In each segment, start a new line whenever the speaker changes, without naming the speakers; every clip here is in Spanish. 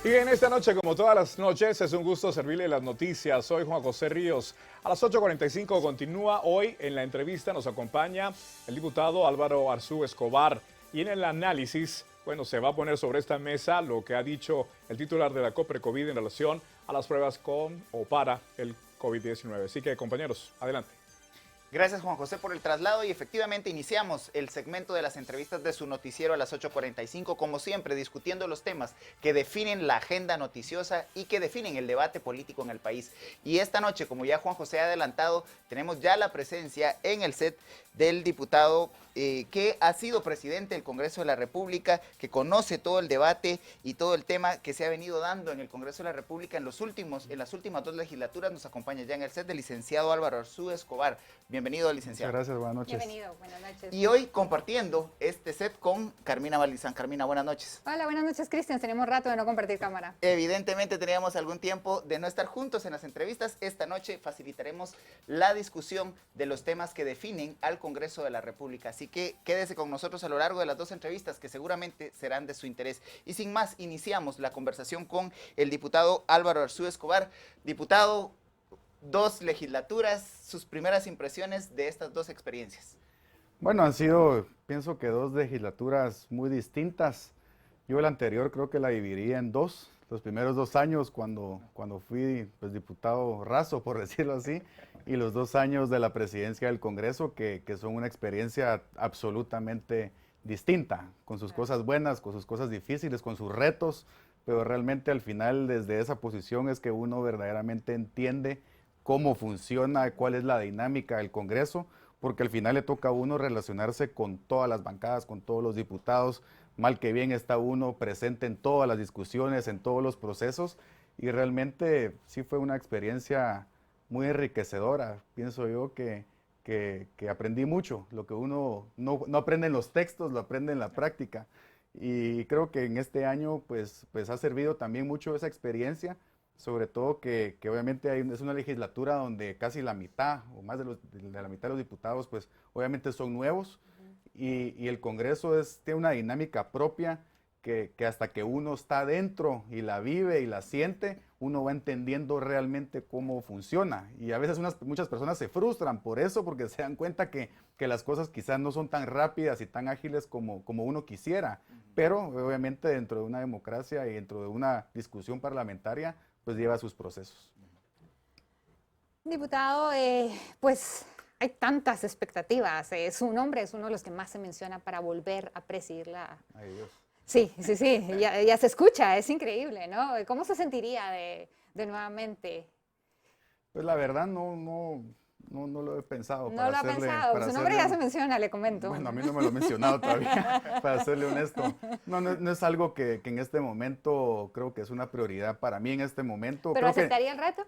Y en esta noche, como todas las noches, es un gusto servirle las noticias. Soy Juan José Ríos. A las 8:45 continúa hoy en la entrevista. Nos acompaña el diputado Álvaro Arzú Escobar. Y en el análisis, bueno, se va a poner sobre esta mesa lo que ha dicho el titular de la COPRECOVID en relación a las pruebas con o para el COVID-19. Así que, compañeros, adelante.
Gracias, Juan José, por el traslado y efectivamente iniciamos el segmento de las entrevistas de su noticiero a las 8:45, como siempre, discutiendo los temas que definen la agenda noticiosa y que definen el debate político en el país. Y esta noche, como ya Juan José ha adelantado, tenemos ya la presencia en el set del diputado que ha sido presidente del Congreso de la República, que conoce todo el debate y todo el tema que se ha venido dando en el Congreso de la República en las últimas 2 legislaturas. Nos acompaña ya en el set el licenciado Álvaro Arzú Escobar. Bienvenido, licenciado.
Muchas gracias, buenas noches.
Bienvenido, buenas noches.
Y hoy compartiendo este set con Carmina Valdizán. Carmina, buenas noches.
Hola, buenas noches, Cristian. Tenemos rato de no compartir cámara.
Evidentemente teníamos algún tiempo de no estar juntos en las entrevistas. Esta noche facilitaremos la discusión de los temas que definen al Congreso de la República. Así que quédese con nosotros a lo largo de las 2 entrevistas que seguramente serán de su interés. Y sin más, iniciamos la conversación con el diputado Álvaro Arzú Escobar. Diputado, 2 legislaturas, sus primeras impresiones de estas 2 experiencias.
Bueno, han sido, pienso que 2 legislaturas muy distintas. Yo la anterior creo que la dividiría en 2. Los primeros 2 años cuando fui pues, diputado raso, por decirlo así, y los 2 años de la presidencia del Congreso, que son una experiencia absolutamente distinta, con sus cosas buenas, con sus cosas difíciles, con sus retos, pero realmente al final desde esa posición es que uno verdaderamente entiende cómo funciona, cuál es la dinámica del Congreso, porque al final le toca a uno relacionarse con todas las bancadas, con todos los diputados, mal que bien está uno presente en todas las discusiones, en todos los procesos, y realmente sí fue una experiencia muy enriquecedora. Pienso yo que aprendí mucho, lo que uno no aprende en los textos, lo aprende en la práctica, y creo que en este año pues ha servido también mucho esa experiencia, sobre todo que obviamente es una legislatura donde casi la mitad o más de la mitad de los diputados pues obviamente son nuevos, y el Congreso tiene una dinámica propia que hasta que uno está dentro y la vive y la siente, uno va entendiendo realmente cómo funciona. Y a veces muchas personas se frustran por eso, porque se dan cuenta que las cosas quizás no son tan rápidas y tan ágiles como uno quisiera. Pero obviamente dentro de una democracia y dentro de una discusión parlamentaria, pues lleva sus procesos.
Diputado, pues hay tantas expectativas. Su nombre es uno de los que más se menciona para volver a presidir la...
Ay, Dios.
Sí, ya se escucha, es increíble, ¿no? ¿Cómo se sentiría de nuevamente?
Pues la verdad no lo he pensado.
No lo ha pensado, su nombre ya se menciona, le comento.
Bueno, a mí no me lo he mencionado todavía, para serle honesto. No es algo que en este momento creo que es una prioridad para mí en este momento.
¿Pero aceptaría el reto?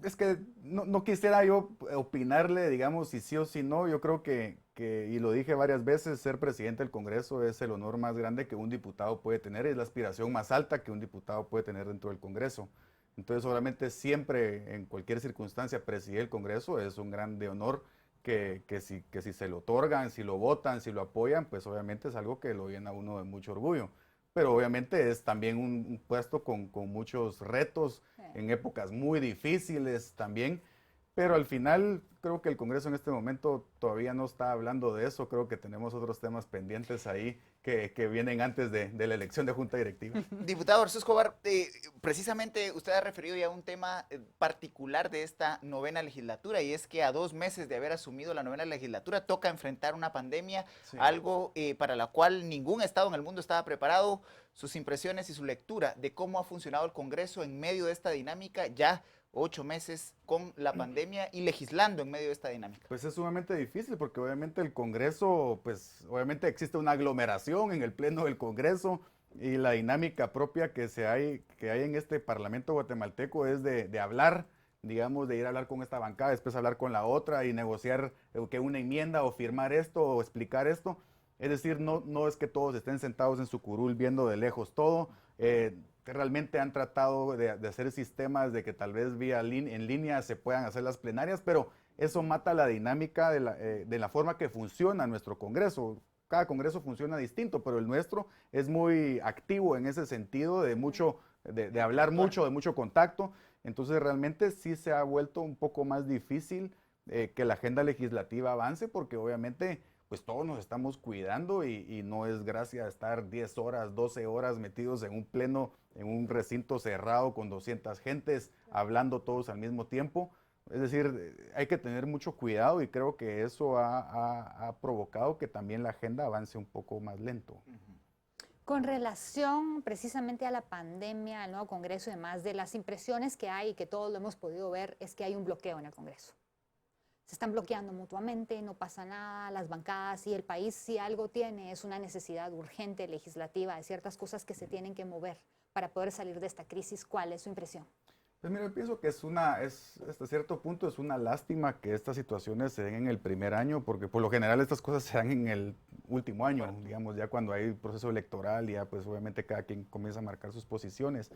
Es que no quisiera yo opinarle, digamos, si sí o si no. Yo creo que, y lo dije varias veces, ser presidente del Congreso es el honor más grande que un diputado puede tener, es la aspiración más alta que un diputado puede tener dentro del Congreso. Entonces, obviamente, siempre, en cualquier circunstancia, presidir el Congreso es un grande honor que si se lo otorgan, si lo votan, si lo apoyan, pues obviamente es algo que lo llena a uno de mucho orgullo. Pero obviamente es también un puesto con muchos retos, en épocas muy difíciles también. Pero al final creo que el Congreso en este momento todavía no está hablando de eso. Creo que tenemos otros temas pendientes ahí que vienen antes de la elección de Junta Directiva.
Diputado Arzú Escobar, precisamente usted ha referido ya a un tema particular de esta 9ª legislatura, y es que a 2 meses de haber asumido la 9ª legislatura toca enfrentar una pandemia, sí, algo para la cual ningún Estado en el mundo estaba preparado. Sus impresiones y su lectura de cómo ha funcionado el Congreso en medio de esta dinámica, ya 8 meses con la pandemia y legislando en medio de esta dinámica.
Pues es sumamente difícil porque obviamente el Congreso, pues obviamente existe una aglomeración en el pleno del Congreso, y la dinámica propia que hay en este Parlamento guatemalteco es de hablar, digamos, de ir a hablar con esta bancada, después hablar con la otra y negociar que una enmienda o firmar esto o explicar esto. Es decir, no es que todos estén sentados en su curul viendo de lejos todo. Realmente han tratado de hacer sistemas de que tal vez en línea se puedan hacer las plenarias, pero eso mata la dinámica de la forma que funciona nuestro Congreso. Cada Congreso funciona distinto, pero el nuestro es muy activo en ese sentido, de mucho de hablar mucho, de mucho contacto. Entonces realmente sí se ha vuelto un poco más difícil que la agenda legislativa avance, porque obviamente pues todos nos estamos cuidando y no es gracia estar 10 horas, 12 horas metidos en un pleno, en un recinto cerrado con 200 gentes, hablando todos al mismo tiempo. Es decir, hay que tener mucho cuidado y creo que eso ha provocado que también la agenda avance un poco más lento.
Con relación precisamente a la pandemia, al nuevo Congreso y demás, de las impresiones que hay y que todos lo hemos podido ver, es que hay un bloqueo en el Congreso. Se están bloqueando mutuamente, no pasa nada, las bancadas y el país, si algo tiene, es una necesidad urgente legislativa de ciertas cosas que se tienen que mover para poder salir de esta crisis. ¿Cuál es su impresión?
Pues mira, yo pienso que hasta cierto punto es una lástima que estas situaciones se den en el primer año, porque por lo general estas cosas se dan en el último año, digamos, ya cuando hay proceso electoral, ya pues obviamente cada quien comienza a marcar sus posiciones.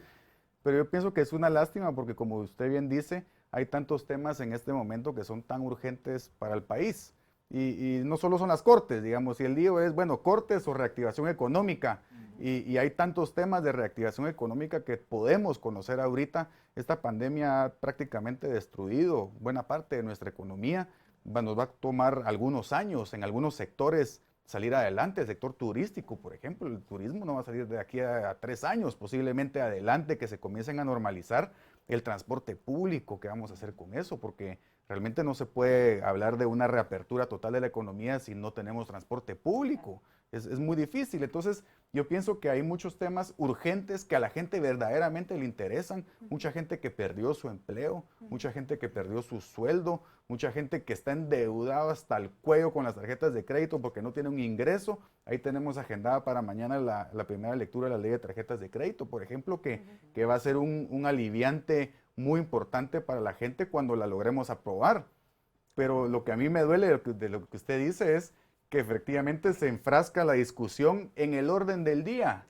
Pero yo pienso que es una lástima porque, como usted bien dice, hay tantos temas en este momento que son tan urgentes para el país. Y no solo son las cortes, digamos, si el lío es, bueno, cortes o reactivación económica, y hay tantos temas de reactivación económica que podemos conocer ahorita. Esta pandemia ha prácticamente destruido buena parte de nuestra economía. Nos va a tomar algunos años en algunos sectores salir adelante. El sector turístico, por ejemplo, el turismo no va a salir de aquí a 3 años, posiblemente adelante, que se comiencen a normalizar. El transporte público, ¿qué vamos a hacer con eso? Porque realmente no se puede hablar de una reapertura total de la economía si no tenemos transporte público. Es muy difícil. Entonces, yo pienso que hay muchos temas urgentes que a la gente verdaderamente le interesan. Mucha gente que perdió su empleo, mucha gente que perdió su sueldo, mucha gente que está endeudada hasta el cuello con las tarjetas de crédito porque no tiene un ingreso. Ahí tenemos agendada para mañana la primera lectura de la ley de tarjetas de crédito, por ejemplo, que va a ser un aliviante muy importante para la gente cuando la logremos aprobar. Pero lo que a mí me duele de lo que usted dice es que efectivamente se enfrasca la discusión en el orden del día,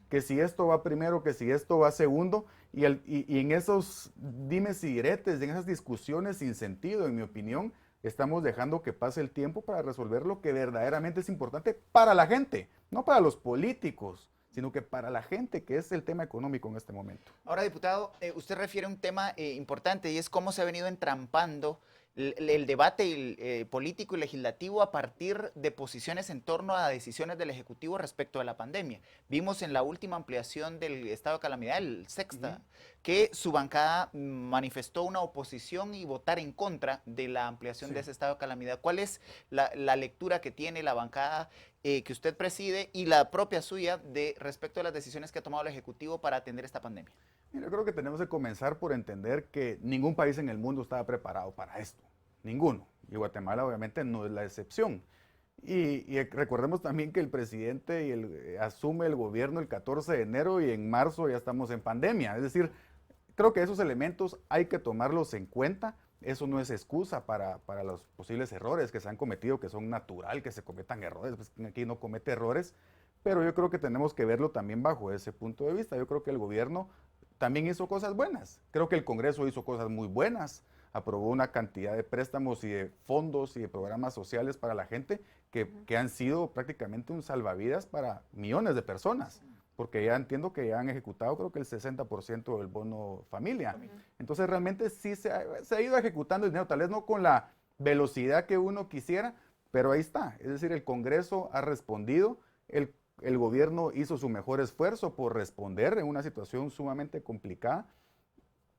que si esto va primero, que si esto va segundo, y en esos dimes y diretes, en esas discusiones sin sentido, en mi opinión, estamos dejando que pase el tiempo para resolver lo que verdaderamente es importante para la gente, no para los políticos, sino que para la gente, que es el tema económico en este momento.
Ahora, diputado, usted refiere a un tema importante y es cómo se ha venido entrampando el debate político y legislativo a partir de posiciones en torno a decisiones del Ejecutivo respecto a la pandemia. Vimos en la última ampliación del estado de calamidad, el sexta, que su bancada manifestó una oposición y votar en contra de la ampliación de ese estado de calamidad. ¿Cuál es la lectura que tiene la bancada que usted preside y la propia suya respecto a las decisiones que ha tomado el Ejecutivo para atender esta pandemia?
Mira, yo creo que tenemos que comenzar por entender que ningún país en el mundo estaba preparado para esto. Ninguno. Y Guatemala obviamente no es la excepción. Y recordemos también que el presidente asume el gobierno el 14 de enero y en marzo ya estamos en pandemia. Es decir, creo que esos elementos hay que tomarlos en cuenta. Eso no es excusa para los posibles errores que se han cometido, que son natural que se cometan errores. Pues aquí no comete errores, pero yo creo que tenemos que verlo también bajo ese punto de vista. Yo creo que el gobierno también hizo cosas buenas. Creo que el Congreso hizo cosas muy buenas. Aprobó una cantidad de préstamos y de fondos y de programas sociales para la gente que han sido prácticamente un salvavidas para millones de personas. Porque ya entiendo que ya han ejecutado creo que el 60% del bono familia. Entonces realmente sí se ha ido ejecutando el dinero, tal vez no con la velocidad que uno quisiera, pero ahí está. Es decir, el Congreso ha respondido, el gobierno hizo su mejor esfuerzo por responder en una situación sumamente complicada,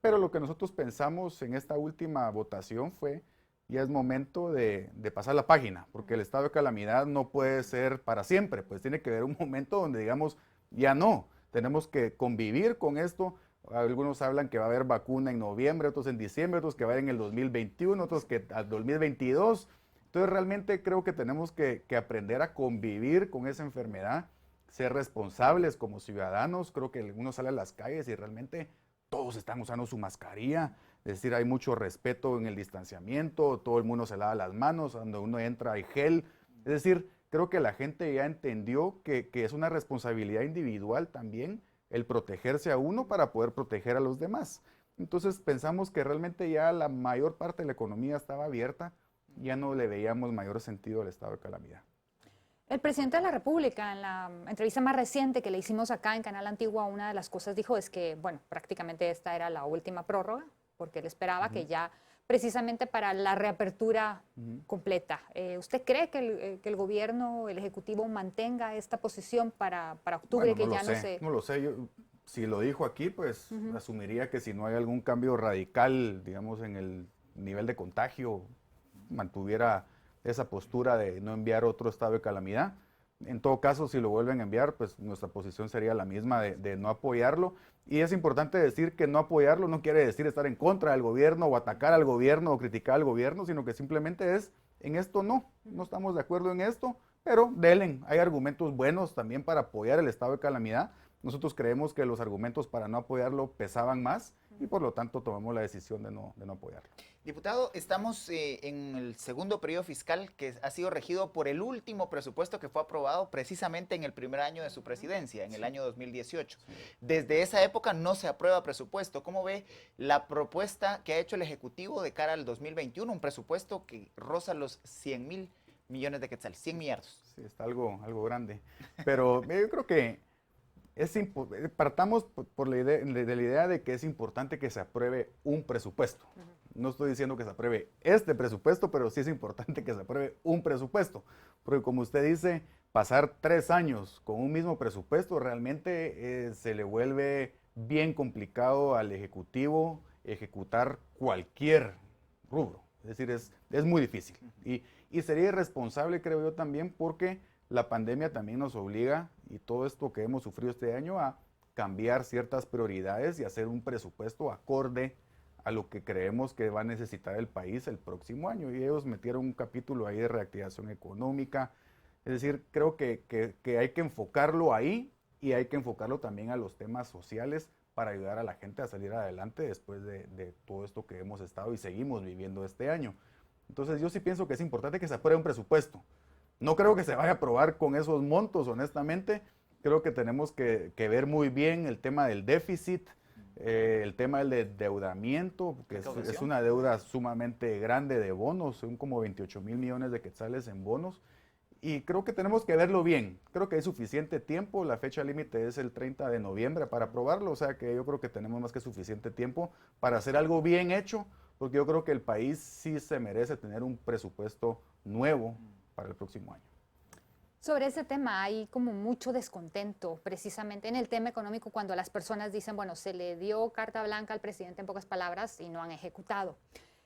pero lo que nosotros pensamos en esta última votación fue, ya es momento de pasar la página, porque el estado de calamidad no puede ser para siempre, pues tiene que haber un momento donde digamos, ya no, tenemos que convivir con esto. Algunos hablan que va a haber vacuna en noviembre, otros en diciembre, otros que va a haber en el 2021, otros que al 2022. Entonces realmente creo que tenemos que aprender a convivir con esa enfermedad, ser responsables como ciudadanos. Creo que uno sale a las calles y realmente todos están usando su mascarilla. Es decir, hay mucho respeto en el distanciamiento, todo el mundo se lava las manos, cuando uno entra hay gel. Es decir, creo que la gente ya entendió que es una responsabilidad individual también el protegerse a uno para poder proteger a los demás. Entonces pensamos que realmente ya la mayor parte de la economía estaba abierta, ya no le veíamos mayor sentido al estado de calamidad.
El presidente de la República, en la entrevista más reciente que le hicimos acá en Canal Antigua, una de las cosas dijo es que, bueno, prácticamente esta era la última prórroga, porque él esperaba que ya precisamente para la reapertura completa. ¿Usted cree que el gobierno, el Ejecutivo mantenga esta posición para octubre,
Bueno,
que ya no se...
No lo sé, yo, si lo dijo aquí, pues asumiría que si no hay algún cambio radical, digamos, en el nivel de contagio, mantuviera esa postura de no enviar otro estado de calamidad. En todo caso, si lo vuelven a enviar, pues nuestra posición sería la misma de no apoyarlo. Y es importante decir que no apoyarlo no quiere decir estar en contra del gobierno o atacar al gobierno o criticar al gobierno, sino que simplemente es, en esto no estamos de acuerdo en esto, pero delen, hay argumentos buenos también para apoyar el estado de calamidad. Nosotros creemos que los argumentos para no apoyarlo pesaban más y por lo tanto tomamos la decisión de no apoyarlo.
Diputado, estamos en el segundo periodo fiscal que ha sido regido por el último presupuesto que fue aprobado precisamente en el primer año de su presidencia, en el año 2018. Desde esa época no se aprueba presupuesto. ¿Cómo ve la propuesta que ha hecho el Ejecutivo de cara al 2021? Un presupuesto que roza los 100.000 millones de quetzales, 100 millardos.
Sí, está algo grande. Pero yo creo que partamos por de la idea de que es importante que se apruebe un presupuesto. No estoy diciendo que se apruebe este presupuesto, pero sí es importante que se apruebe un presupuesto. Porque como usted dice, pasar 3 años con un mismo presupuesto realmente se le vuelve bien complicado al Ejecutivo ejecutar cualquier rubro. Es decir, es muy difícil. Y sería irresponsable, creo yo, también porque la pandemia también nos obliga, y todo esto que hemos sufrido este año, a cambiar ciertas prioridades y hacer un presupuesto acorde a lo que creemos que va a necesitar el país el próximo año. Y ellos metieron un capítulo ahí de reactivación económica. Es decir, creo que hay que enfocarlo ahí y hay que enfocarlo también a los temas sociales para ayudar a la gente a salir adelante después de todo esto que hemos estado y seguimos viviendo este año. Entonces yo sí pienso que es importante que se apruebe un presupuesto. No creo que se vaya a aprobar con esos montos, honestamente. Creo que tenemos que ver muy bien el tema del déficit, el tema del endeudamiento, que es una deuda sumamente grande de bonos, son como 28.000 millones de quetzales en bonos. Y creo que tenemos que verlo bien. Creo que hay suficiente tiempo. La fecha límite es el 30 de noviembre para aprobarlo. O sea que yo creo que tenemos más que suficiente tiempo para hacer algo bien hecho, porque yo creo que el país sí se merece tener un presupuesto nuevo para el próximo año.
Sobre ese tema hay como mucho descontento, precisamente en el tema económico, cuando las personas dicen, bueno, se le dio carta blanca al presidente en pocas palabras y no han ejecutado.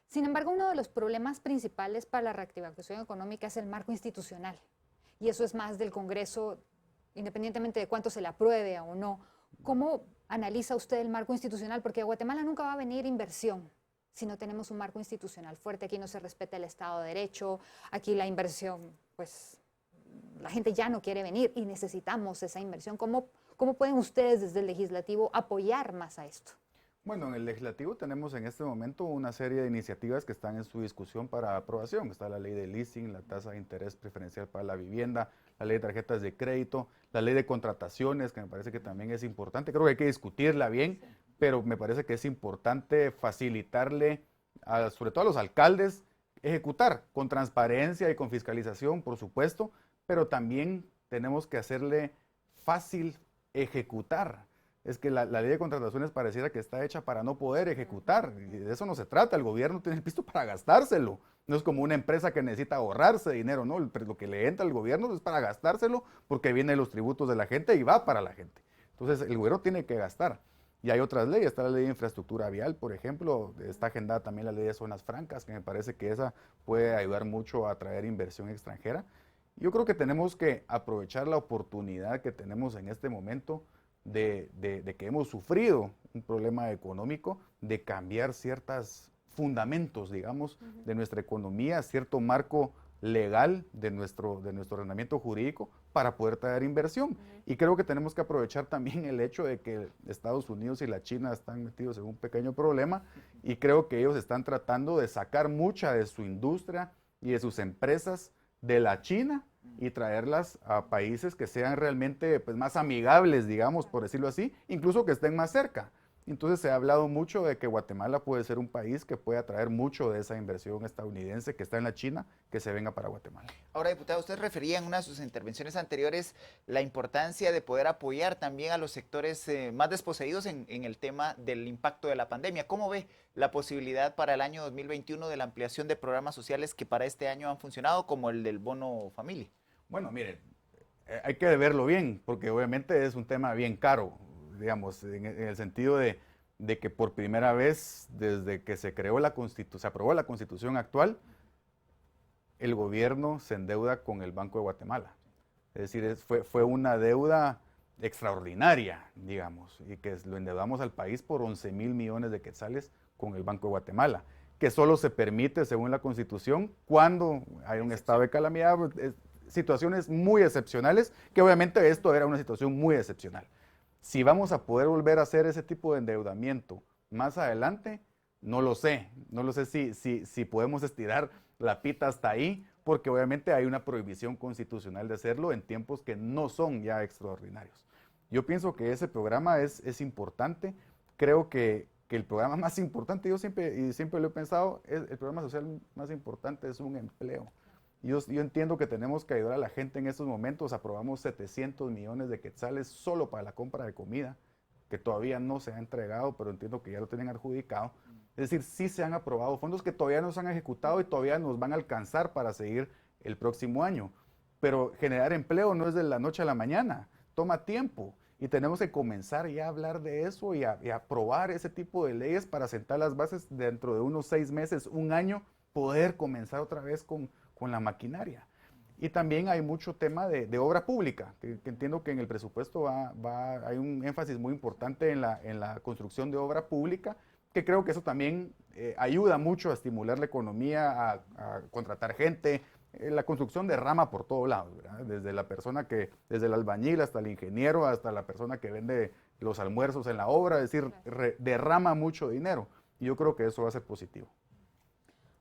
Sin embargo, uno de los problemas principales para la reactivación económica es el marco institucional. Y eso es más del Congreso, independientemente de cuánto se le apruebe o no. ¿Cómo analiza usted el marco institucional? Porque a Guatemala nunca va a venir inversión si no tenemos un marco institucional fuerte. Aquí no se respeta el Estado de Derecho, aquí la inversión, pues la gente ya no quiere venir y necesitamos esa inversión. ¿Cómo pueden ustedes desde el Legislativo apoyar más a esto?
Bueno, en el Legislativo tenemos en este momento una serie de iniciativas que están en su discusión para aprobación. Está la ley de leasing, la tasa de interés preferencial para la vivienda, la ley de tarjetas de crédito, la ley de contrataciones, que me parece que también es importante. Creo que hay que discutirla bien, pero me parece que es importante facilitarle, sobre todo a los alcaldes, ejecutar con transparencia y con fiscalización, por supuesto, pero también tenemos que hacerle fácil ejecutar. Es que la ley de contrataciones pareciera que está hecha para no poder ejecutar, y de eso no se trata. El gobierno tiene el pisto para gastárselo. No es como una empresa que necesita ahorrarse dinero, ¿no? Lo que le entra al gobierno es para gastárselo porque vienen los tributos de la gente y va para la gente. Entonces el gobierno tiene que gastar. Y hay otras leyes, está la ley de infraestructura vial, por ejemplo, está agendada también la ley de zonas francas, que me parece que esa puede ayudar mucho a atraer inversión extranjera. Yo creo que tenemos que aprovechar la oportunidad que tenemos en este momento de que hemos sufrido un problema económico, de cambiar ciertos fundamentos, digamos, de nuestra economía, cierto marco legal de nuestro ordenamiento jurídico para poder traer inversión. Y creo que tenemos que aprovechar también el hecho de que Estados Unidos y la China están metidos en un pequeño problema y creo que ellos están tratando de sacar mucha de su industria y de sus empresas de la China y traerlas a países que sean realmente pues, más amigables, digamos, por decirlo así, incluso que estén más cerca. Entonces se ha hablado mucho de que Guatemala puede ser un país que puede atraer mucho de esa inversión estadounidense que está en la China, que se venga para Guatemala.
Ahora, diputado, usted refería en una de sus intervenciones anteriores la importancia de poder apoyar también a los sectores más desposeídos en el tema del impacto de la pandemia. ¿Cómo ve la posibilidad para el año 2021 de la ampliación de programas sociales que para este año han funcionado, como el del bono familia?
Bueno, miren, hay que verlo bien, porque obviamente es un tema bien caro, digamos, en el sentido de que por primera vez, desde que se creó se aprobó la Constitución actual, el gobierno se endeuda con el Banco de Guatemala. Es decir, fue una deuda extraordinaria, digamos, y que lo endeudamos al país por 11,000 millones de quetzales con el Banco de Guatemala, que solo se permite, según la Constitución, cuando hay un estado de calamidad, situaciones muy excepcionales, que obviamente esto era una situación muy excepcional. Si vamos a poder volver a hacer ese tipo de endeudamiento más adelante, no lo sé. No lo sé si podemos estirar la pita hasta ahí, porque obviamente hay una prohibición constitucional de hacerlo en tiempos que no son ya extraordinarios. Yo pienso que ese programa es importante. Creo que el programa más importante, yo siempre lo he pensado, el programa social más importante es un empleo. Yo entiendo que tenemos que ayudar a la gente en estos momentos. Aprobamos 700 millones de quetzales solo para la compra de comida, que todavía no se ha entregado, pero entiendo que ya lo tienen adjudicado. Es decir, sí se han aprobado fondos que todavía no se han ejecutado y todavía nos van a alcanzar para seguir el próximo año. Pero generar empleo no es de la noche a la mañana, toma tiempo. Y tenemos que comenzar ya a hablar de eso y a aprobar ese tipo de leyes para sentar las bases dentro de unos 6 meses, un año, poder comenzar otra vez con la maquinaria. Y también hay mucho tema de obra pública, que entiendo que en el presupuesto hay un énfasis muy importante en la construcción de obra pública, que creo que eso también ayuda mucho a estimular la economía, a contratar gente. La construcción derrama por todos lados, ¿verdad? Desde el albañil hasta el ingeniero, hasta la persona que vende los almuerzos en la obra, es decir, derrama mucho dinero. Y yo creo que eso va a ser positivo.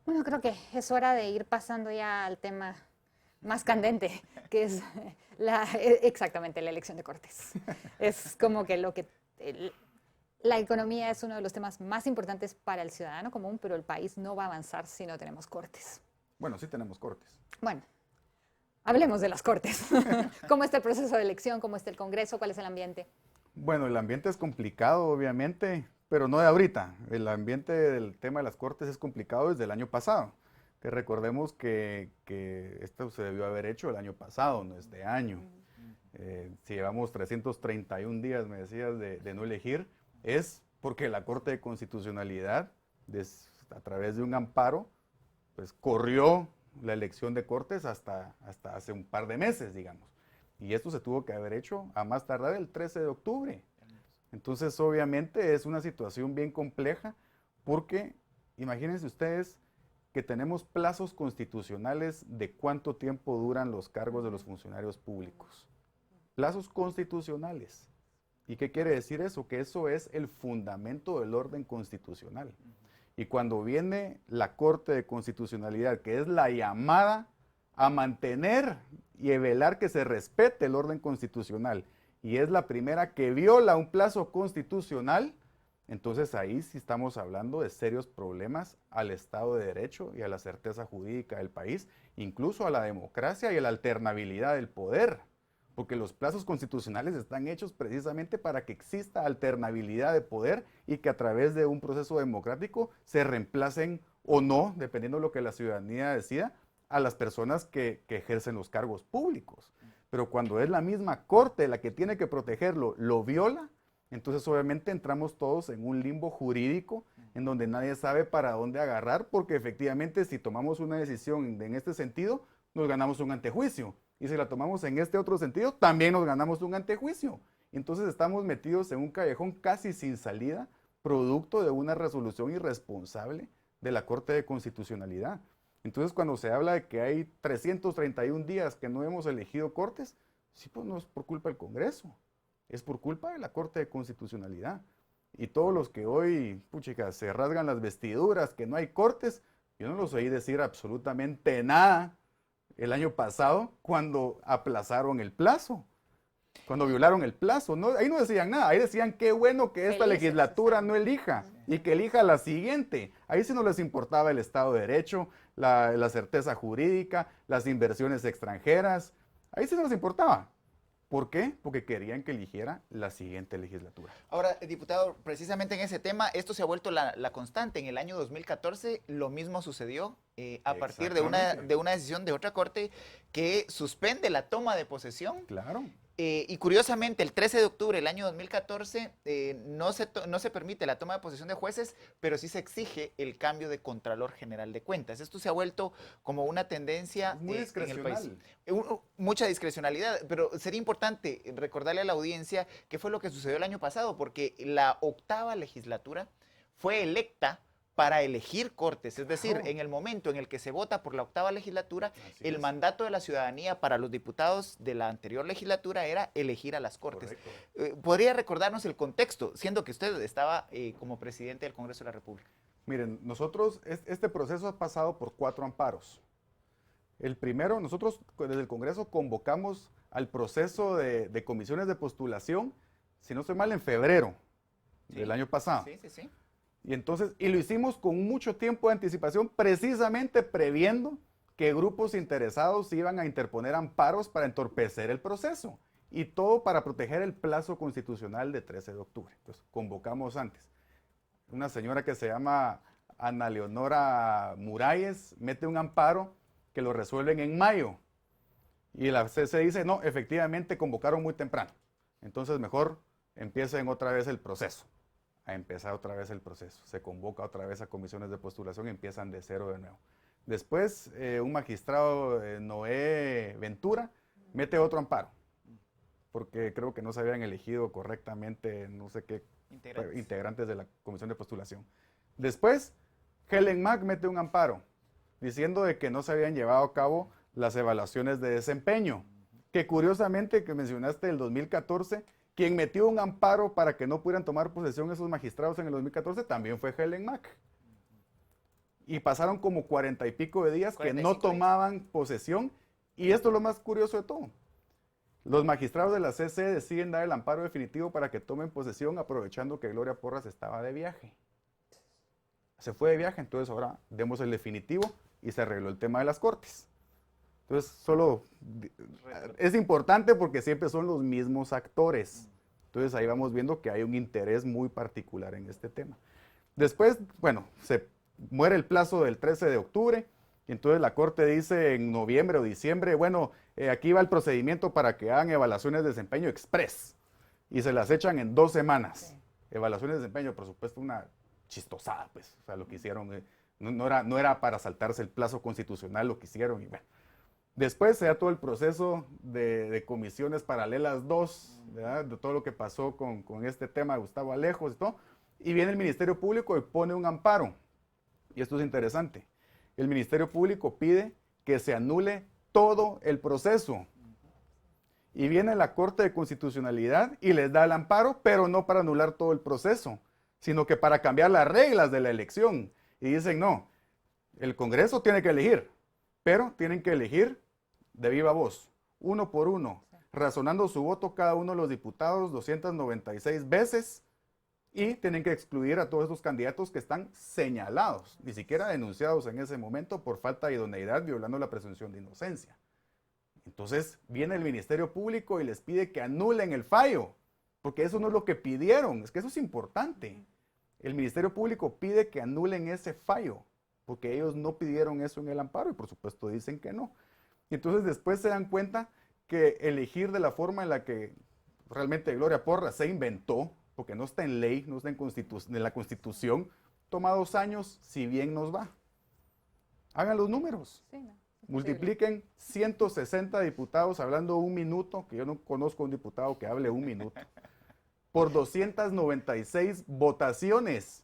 Bueno, creo que es hora de ir pasando ya al tema más candente, que es exactamente la elección de Cortes. Es como que la economía es uno de los temas más importantes para el ciudadano común, pero el país no va a avanzar si no tenemos Cortes.
Bueno, sí tenemos Cortes.
Bueno, hablemos de las Cortes. ¿Cómo está el proceso de elección? ¿Cómo está el Congreso? ¿Cuál es el ambiente?
Bueno, el ambiente es complicado, obviamente, pero no de ahorita. El ambiente del tema de las Cortes es complicado desde el año pasado. Que recordemos que esto se debió haber hecho el año pasado, no este año. Si llevamos 331 días, me decías, de no elegir, es porque la Corte de Constitucionalidad, a través de un amparo, pues corrió la elección de Cortes hasta hace un par de meses, digamos. Y esto se tuvo que haber hecho a más tardar el 13 de octubre. Entonces, obviamente, es una situación bien compleja porque, imagínense ustedes que tenemos plazos constitucionales de cuánto tiempo duran los cargos de los funcionarios públicos. Plazos constitucionales. ¿Y qué quiere decir eso? Que eso es el fundamento del orden constitucional. Y cuando viene la Corte de Constitucionalidad, que es la llamada a mantener y a velar que se respete el orden constitucional, y es la primera que viola un plazo constitucional, entonces ahí sí estamos hablando de serios problemas al Estado de Derecho y a la certeza jurídica del país, incluso a la democracia y a la alternabilidad del poder. Porque los plazos constitucionales están hechos precisamente para que exista alternabilidad de poder y que a través de un proceso democrático se reemplacen o no, dependiendo de lo que la ciudadanía decida, a las personas que ejercen los cargos públicos. Pero cuando es la misma Corte la que tiene que protegerlo, lo viola, entonces obviamente entramos todos en un limbo jurídico en donde nadie sabe para dónde agarrar, porque efectivamente si tomamos una decisión en este sentido, nos ganamos un antejuicio. Y si la tomamos en este otro sentido, también nos ganamos un antejuicio. Entonces estamos metidos en un callejón casi sin salida, producto de una resolución irresponsable de la Corte de Constitucionalidad. Entonces cuando se habla de que hay 331 días que no hemos elegido Cortes, sí, pues no es por culpa del Congreso, es por culpa de la Corte de Constitucionalidad. Y todos los que hoy, puchica, se rasgan las vestiduras, que no hay Cortes, yo no los oí decir absolutamente nada el año pasado cuando aplazaron el plazo. Cuando violaron el plazo, ¿no? Ahí no decían nada, ahí decían qué bueno que esta
Felices
legislatura
están.
no elija y que elija la siguiente. Ahí sí no les importaba el Estado de Derecho, la certeza jurídica, las inversiones extranjeras. Ahí sí no les importaba. ¿Por qué? Porque querían que eligiera la siguiente legislatura.
Ahora, diputado, precisamente en ese tema, esto se ha vuelto la constante. En el año 2014 lo mismo sucedió a partir
Exactamente.
de una decisión de otra corte que suspende la toma de posesión.
Claro.
Y curiosamente, el 13 de octubre del año 2014 no se permite la toma de posesión de jueces, pero sí se exige el cambio de Contralor General de Cuentas. Esto se ha vuelto como una tendencia
Es muy
en el país.
discrecional.
Mucha discrecionalidad, pero sería importante recordarle a la audiencia qué fue lo que sucedió el año pasado, porque la octava legislatura fue electa para elegir cortes, es decir,
Claro.
en el momento en el que se vota por la octava legislatura,
Así
el
es.
mandato de la ciudadanía para los diputados de la anterior legislatura era elegir a las cortes.
Correcto.
¿Podría recordarnos el contexto, siendo que usted estaba como presidente del Congreso de la República?
Miren, nosotros, este proceso ha pasado por 4 amparos. El primero, nosotros desde el Congreso convocamos al proceso de comisiones de postulación, si no estoy mal, en febrero del año pasado.
Sí, sí, sí.
Y entonces, y lo hicimos con mucho tiempo de anticipación, precisamente previendo que grupos interesados iban a interponer amparos para entorpecer el proceso. Y todo para proteger el plazo constitucional de 13 de octubre. Entonces, convocamos antes. Una señora que se llama Ana Leonora Muralles mete un amparo que lo resuelven en mayo. Y la CC dice, no, efectivamente convocaron muy temprano. Entonces, mejor empiecen otra vez el proceso. A empezar otra vez el proceso. Se convoca otra vez a comisiones de postulación y empiezan de cero de nuevo. Después, un magistrado, Noé Ventura, mete otro amparo, porque creo que no se habían elegido correctamente no sé qué integrantes de la comisión de postulación. Después, Helen Mack mete un amparo, diciendo de que no se habían llevado a cabo las evaluaciones de desempeño, que curiosamente, que mencionaste el 2014, quien metió un amparo para que no pudieran tomar posesión esos magistrados en el 2014 también fue Helen Mack. Y pasaron como 40 y pico de días que no
45 días.
tomaban posesión. Y esto es lo más curioso de todo. Los magistrados de la CC deciden dar el amparo definitivo para que tomen posesión aprovechando que Gloria Porras estaba de viaje. Se fue de viaje, entonces ahora demos el definitivo y se arregló el tema de las cortes. Entonces, es importante porque siempre son los mismos actores. Entonces, ahí vamos viendo que hay un interés muy particular en este tema. Después, bueno, se muere el plazo del 13 de octubre y entonces la Corte dice en noviembre o diciembre, bueno, aquí va el procedimiento para que hagan evaluaciones de desempeño express y se las echan en 2 semanas. Sí. Evaluaciones de desempeño, por supuesto, una chistosada, pues, o sea, lo que hicieron, no era para saltarse el plazo constitucional lo que hicieron y bueno. Después se da todo el proceso de comisiones paralelas 2, ¿verdad? De todo lo que pasó con este tema de Gustavo Alejos y todo. Y viene el Ministerio Público y pone un amparo. Y esto es interesante. El Ministerio Público pide que se anule todo el proceso. Y viene la Corte de Constitucionalidad y les da el amparo, pero no para anular todo el proceso, sino que para cambiar las reglas de la elección. Y dicen, no, el Congreso tiene que elegir, pero tienen que elegir de viva voz, uno por uno, razonando su voto cada uno de los diputados 296 veces y tienen que excluir a todos esos candidatos que están señalados, ni siquiera denunciados en ese momento por falta de idoneidad, violando la presunción de inocencia. Entonces viene el Ministerio Público y les pide que anulen el fallo, porque eso no es lo que pidieron, es que eso es importante. El Ministerio Público pide que anulen ese fallo, porque ellos no pidieron eso en el amparo y por supuesto dicen que no. Y entonces después se dan cuenta que elegir de la forma en la que realmente Gloria Porras se inventó, porque no está en ley, no está en la Constitución, toma 2 años, si bien nos va. Hagan los números.
Sí, no,
multipliquen 160 diputados hablando 1 minuto, que yo no conozco un diputado que hable 1 minuto, por 296 votaciones.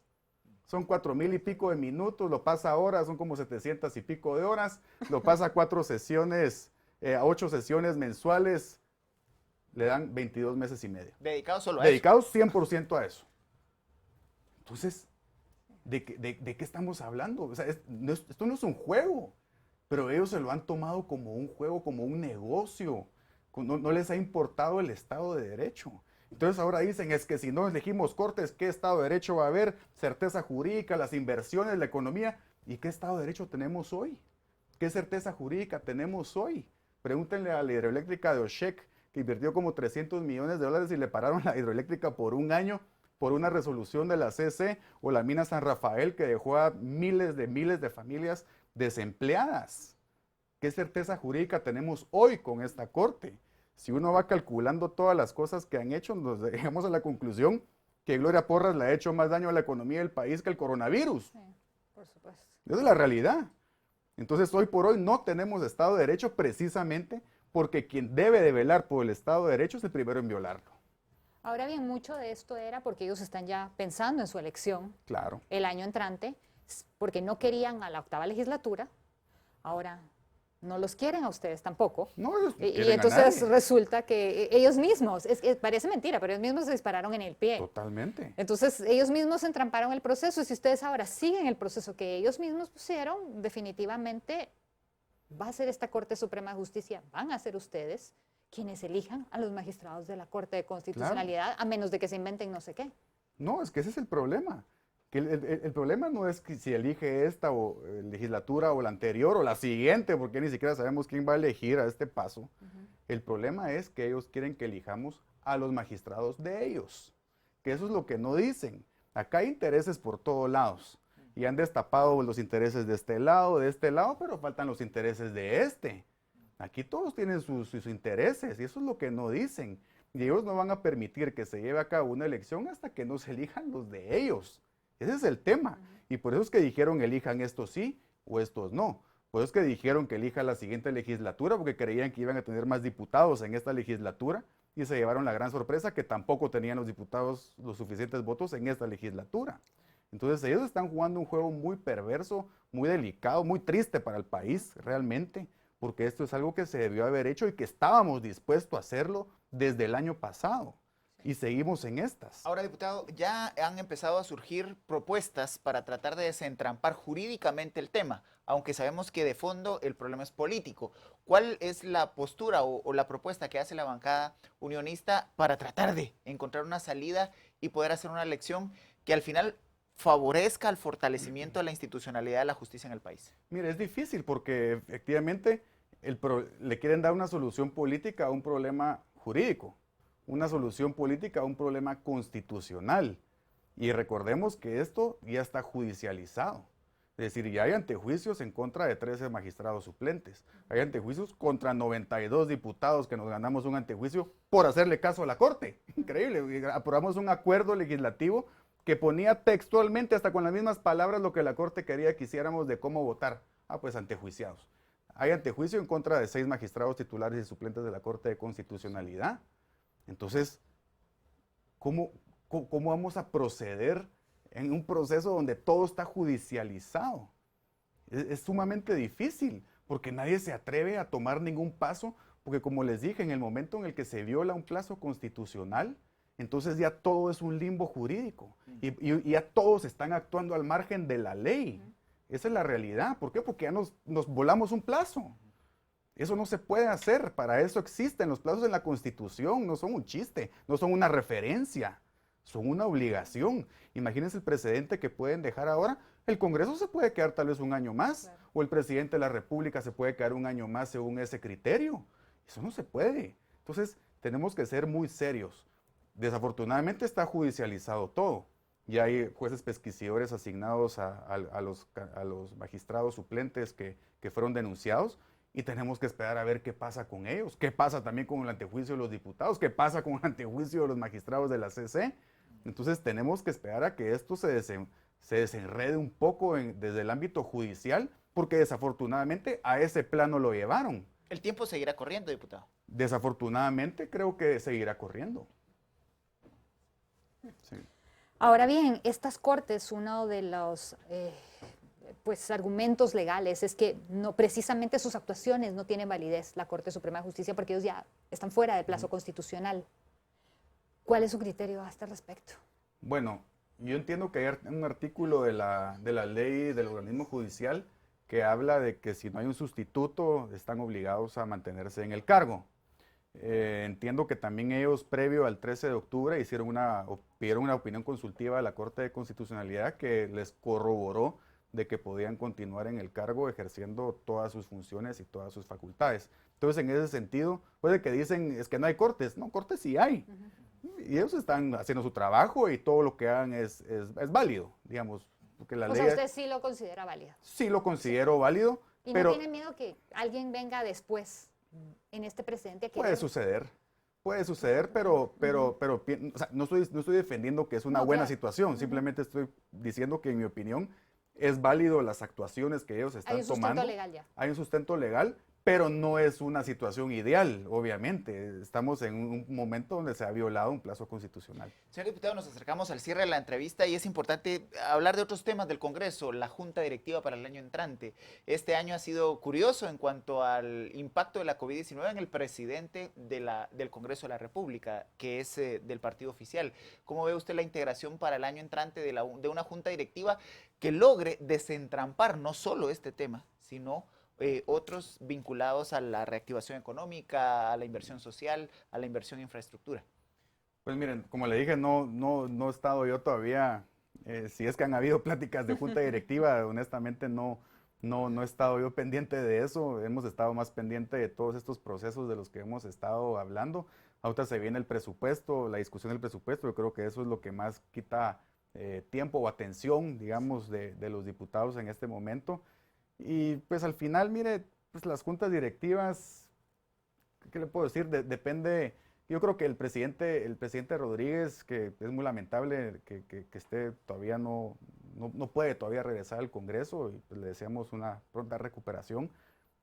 Son 4,000 y pico de minutos, lo pasa ahora, son como 700 y pico de horas, lo pasa a 4 sesiones, a 8 sesiones mensuales, le dan 22 meses y medio.
Dedicados solo a eso.
Dedicados 100% a eso. Entonces, ¿de qué estamos hablando? O sea, esto no es un juego, pero ellos se lo han tomado como un juego, como un negocio. no les ha importado el Estado de Derecho. Entonces ahora dicen, es que si no elegimos cortes, ¿qué Estado de Derecho va a haber? Certeza jurídica, las inversiones, la economía. ¿Y qué Estado de Derecho tenemos hoy? ¿Qué certeza jurídica tenemos hoy? Pregúntenle a la hidroeléctrica de Oshek, que invirtió como $300 millones y le pararon la hidroeléctrica por un año por una resolución de la CC, o la mina San Rafael, que dejó a miles de familias desempleadas. ¿Qué certeza jurídica tenemos hoy con esta corte? Si uno va calculando todas las cosas que han hecho, nos llegamos a la conclusión que Gloria Porras le ha hecho más daño a la economía del país que el coronavirus.
Sí, por supuesto.
Esa es la realidad. Entonces, hoy por hoy no tenemos Estado de Derecho precisamente porque quien debe de velar por el Estado de Derecho es el primero en violarlo.
Ahora bien, mucho de esto era porque ellos están ya pensando en su elección
Claro.
el año entrante, porque no querían a la 8ª legislatura. Ahora no los quieren a ustedes tampoco.
No, ellos no
Y
quieren a
entonces
nadie.
resulta que ellos mismos, parece mentira, pero ellos mismos se dispararon en el pie.
Totalmente.
Entonces ellos mismos entramparon el proceso, y si ustedes ahora siguen el proceso que ellos mismos pusieron, definitivamente va a ser esta Corte Suprema de Justicia, van a ser ustedes quienes elijan a los magistrados de la Corte de Constitucionalidad, a menos de que se inventen no sé qué.
No, es que ese es el problema. Que el problema no es que si elige esta legislatura o la anterior o la siguiente, porque ni siquiera sabemos quién va a elegir a este paso. El problema es que ellos quieren que elijamos a los magistrados de ellos, que eso es lo que no dicen. Acá hay intereses por todos lados y han destapado los intereses de este lado, pero faltan los intereses de este. Aquí todos tienen sus intereses y eso es lo que no dicen. Y ellos no van a permitir que se lleve a cabo una elección hasta que no se elijan los de ellos. Ese es el tema. Y por eso es que dijeron elijan estos sí o estos no. Por eso es que dijeron que elija la siguiente legislatura porque creían que iban a tener más diputados en esta legislatura y se llevaron la gran sorpresa que tampoco tenían los diputados los suficientes votos en esta legislatura. Entonces ellos están jugando un juego muy perverso, muy delicado, muy triste para el país realmente, porque esto es algo que se debió haber hecho y que estábamos dispuestos a hacerlo desde el año pasado. Y seguimos en estas.
Ahora, diputado, ya han empezado a surgir propuestas para tratar de desentrampar jurídicamente el tema, aunque sabemos que de fondo el problema es político. ¿Cuál es la postura o la propuesta que hace la bancada unionista para tratar de encontrar una salida y poder hacer una elección que al final favorezca el fortalecimiento de la institucionalidad de la justicia en el país?
Mire, es difícil porque efectivamente le quieren dar una solución política a un problema jurídico, una solución política a un problema constitucional. Y recordemos que esto ya está judicializado. Es decir, ya hay antejuicios en contra de 13 magistrados suplentes. Hay antejuicios contra 92 diputados que nos ganamos un antejuicio por hacerle caso a la Corte. Increíble. Aprobamos un acuerdo legislativo que ponía textualmente, hasta con las mismas palabras, lo que la Corte quería que hiciéramos de cómo votar. Pues antejuiciados. Hay antejuicio en contra de 6 magistrados titulares y suplentes de la Corte de Constitucionalidad. Entonces, ¿cómo vamos a proceder en un proceso donde todo está judicializado? Es sumamente difícil, porque nadie se atreve a tomar ningún paso, porque como les dije, en el momento en el que se viola un plazo constitucional, entonces ya todo es un limbo jurídico y ya todos están actuando al margen de la ley. Esa es la realidad. ¿Por qué? Porque ya nos volamos un plazo. Eso no se puede hacer, para eso existen los plazos en la Constitución, no son un chiste, no son una referencia, son una obligación. Imagínense el precedente que pueden dejar ahora, el Congreso se puede quedar tal vez un año más, claro, o el presidente de la República se puede quedar un año más según ese criterio. Eso no se puede. Entonces, tenemos que ser muy serios. Desafortunadamente está judicializado todo. Ya hay jueces pesquisidores asignados a los magistrados suplentes que fueron denunciados, y tenemos que esperar a ver qué pasa con ellos, qué pasa también con el antejuicio de los diputados, qué pasa con el antejuicio de los magistrados de la CC. Entonces tenemos que esperar a que esto se desenrede un poco desde el ámbito judicial, porque desafortunadamente a ese plano lo llevaron.
¿El tiempo seguirá corriendo, diputado?
Desafortunadamente creo que seguirá corriendo. Sí.
Ahora bien, estas cortes, uno de los argumentos legales es que no, precisamente sus actuaciones no tienen validez la Corte Suprema de Justicia porque ellos ya están fuera del plazo constitucional. ¿Cuál es su criterio a este respecto?
Bueno, yo entiendo que hay un artículo de la ley del organismo judicial que habla de que si no hay un sustituto están obligados a mantenerse en el cargo. Entiendo que también ellos, previo al 13 de octubre, pidieron una opinión consultiva de la Corte de Constitucionalidad que les corroboró de que podían continuar en el cargo ejerciendo todas sus funciones y todas sus facultades. Entonces, en ese sentido, puede que dicen, es que no hay cortes. No, cortes sí hay. Y ellos están haciendo su trabajo y todo lo que hagan es válido, digamos. Porque la
O
ley
sea, usted sí lo considera válido.
sí lo considero válido,
¿Y
pero
no tiene miedo que alguien venga después en este precedente a
puede
querer?
suceder. Puede suceder, o sea, no estoy defendiendo que es una
No,
buena
claro.
situación. Simplemente estoy diciendo que, en mi opinión, es válido las actuaciones que ellos están
Hay un sustento
tomando.
legal ya.
Hay un sustento legal, pero no es una situación ideal, obviamente. Estamos en un momento donde se ha violado un plazo constitucional.
Señor diputado, nos acercamos al cierre de la entrevista y es importante hablar de otros temas del Congreso, la Junta Directiva para el año entrante. Este año ha sido curioso en cuanto al impacto de la COVID-19 en el presidente del Congreso de la República, que es del partido oficial. ¿Cómo ve usted la integración para el año entrante de una Junta Directiva que logre desentrampar no solo este tema, sino otros vinculados a la reactivación económica, a la inversión social, a la inversión en infraestructura?
Pues miren, como le dije, no he estado yo todavía, si es que han habido pláticas de junta directiva, honestamente no he estado yo pendiente de eso. Hemos estado más pendiente de todos estos procesos de los que hemos estado hablando. Ahorita se viene el presupuesto, la discusión del presupuesto. Yo creo que eso es lo que más quita tiempo o atención, digamos, de los diputados en este momento. Y pues al final, mire, pues las juntas directivas, ¿qué le puedo decir? Depende. Yo creo que el presidente Rodríguez, que es muy lamentable que esté todavía no puede todavía regresar al Congreso, y pues le deseamos una pronta recuperación.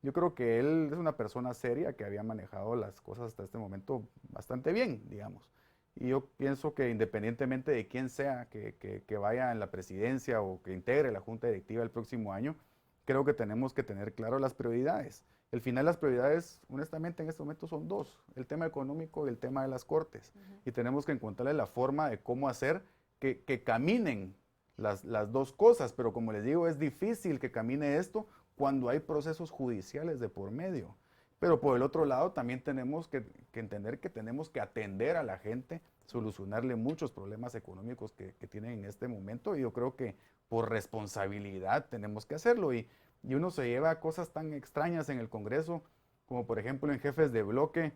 Yo creo que él es una persona seria que había manejado las cosas hasta este momento bastante bien, digamos. Y yo pienso que independientemente de quién sea que vaya en la presidencia o que integre la Junta Directiva el próximo año, creo que tenemos que tener claro las prioridades. Al final las prioridades, honestamente, en este momento son dos, el tema económico y el tema de las cortes. Y tenemos que encontrarle la forma de cómo hacer que caminen las dos cosas, pero como les digo, es difícil que camine esto cuando hay procesos judiciales de por medio. Pero por el otro lado también tenemos que entender que tenemos que atender a la gente, solucionarle muchos problemas económicos que tienen en este momento, y yo creo que por responsabilidad tenemos que hacerlo. Y uno se lleva cosas tan extrañas en el Congreso, como por ejemplo en jefes de bloque,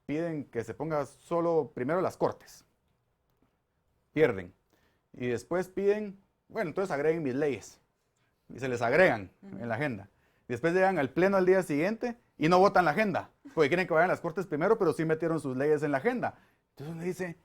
piden que se ponga solo primero las cortes, pierden, y después piden, bueno, entonces agreguen mis leyes, y se les agregan en la agenda. Después llegan al pleno al día siguiente y no votan la agenda, porque quieren que vayan las cortes primero, pero sí metieron sus leyes en la agenda. Entonces uno dice,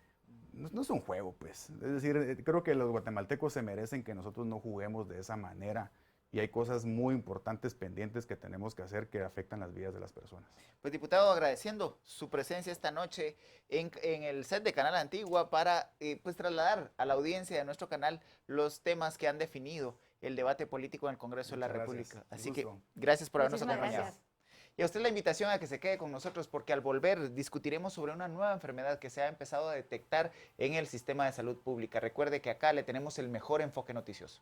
no es un juego, pues. Es decir, creo que los guatemaltecos se merecen que nosotros no juguemos de esa manera. Y hay cosas muy importantes pendientes que tenemos que hacer que afectan las vidas de las personas.
Pues diputado, agradeciendo su presencia esta noche en el set de Canal Antigua para pues trasladar a la audiencia de nuestro canal los temas que han definido el debate político en el Congreso de la República. Así que gracias por habernos acompañado.
Gracias.
Y a usted la invitación a que se quede con nosotros, porque al volver discutiremos sobre una nueva enfermedad que se ha empezado a detectar en el sistema de salud pública. Recuerde que acá le tenemos el mejor enfoque noticioso.